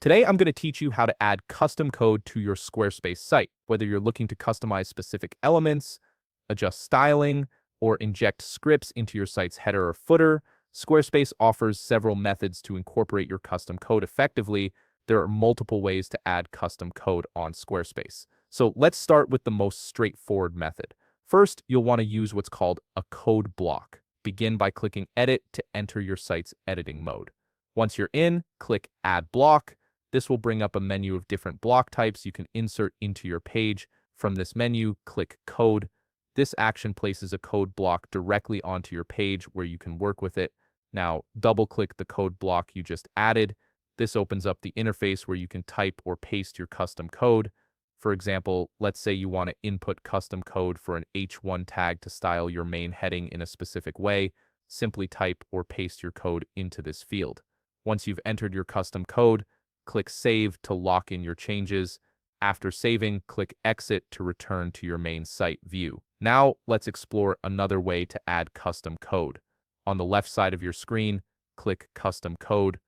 Today, I'm going to teach you how to add custom code to your Squarespace site, whether you're looking to customize specific elements, adjust styling, or inject scripts into your site's header or footer. Squarespace offers several methods to incorporate your custom code effectively. There are multiple ways to add custom code on Squarespace. So let's start with the most straightforward method. First, you'll want to use what's called a code block. Begin by clicking Edit to enter your site's editing mode. Once you're in, click Add Block. This will bring up a menu of different block types you can insert into your page. From this menu, click Code. This action places a code block directly onto your page where you can work with it. Now, double-click the code block you just added. This opens up the interface where you can type or paste your custom code. For example, let's say you want to input custom code for an H1 tag to style your main heading in a specific way. Simply type or paste your code into this field. Once you've entered your custom code, click Save to lock in your changes. After saving, click Exit to return to your main site view. Now, let's explore another way to add custom code. On the left side of your screen, click Custom Code.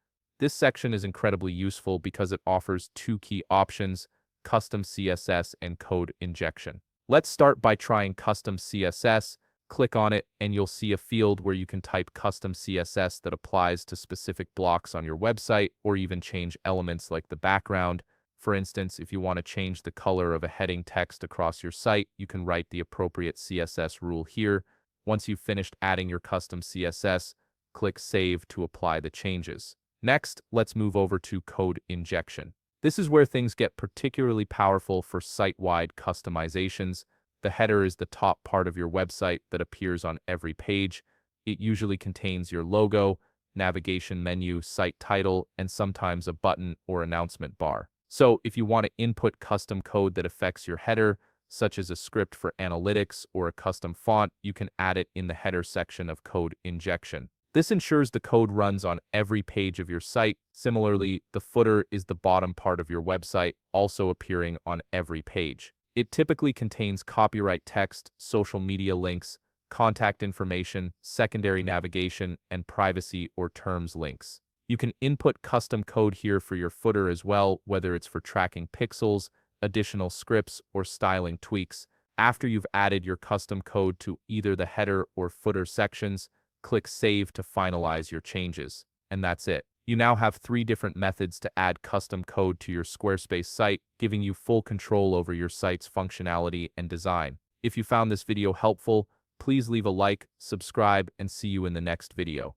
This section is incredibly useful because it offers two key options: custom CSS and code injection. Let's start by trying custom CSS. Click on it and you'll see a field where you can type custom CSS that applies to specific blocks on your website, or even change elements like the background. For instance, if you want to change the color of a heading text across your site, you can write the appropriate CSS rule here. Once you've finished adding your custom CSS, click Save to apply the changes. Next, let's move over to code injection. This is where things get particularly powerful for site-wide customizations. The header is the top part of your website that appears on every page. It usually contains your logo, navigation menu, site title, and sometimes a button or announcement bar. So if you want to input custom code that affects your header, such as a script for analytics or a custom font, you can add it in the header section of code injection. This ensures the code runs on every page of your site. Similarly, the footer is the bottom part of your website, also appearing on every page. It typically contains copyright text, social media links, contact information, secondary navigation, and privacy or terms links. You can input custom code here for your footer as well, whether it's for tracking pixels, additional scripts, or styling tweaks. After you've added your custom code to either the header or footer sections, click Save to finalize your changes. And that's it. You now have 3 different methods to add custom code to your Squarespace site, giving you full control over your site's functionality and design. If you found this video helpful, please leave a like, subscribe, and see you in the next video.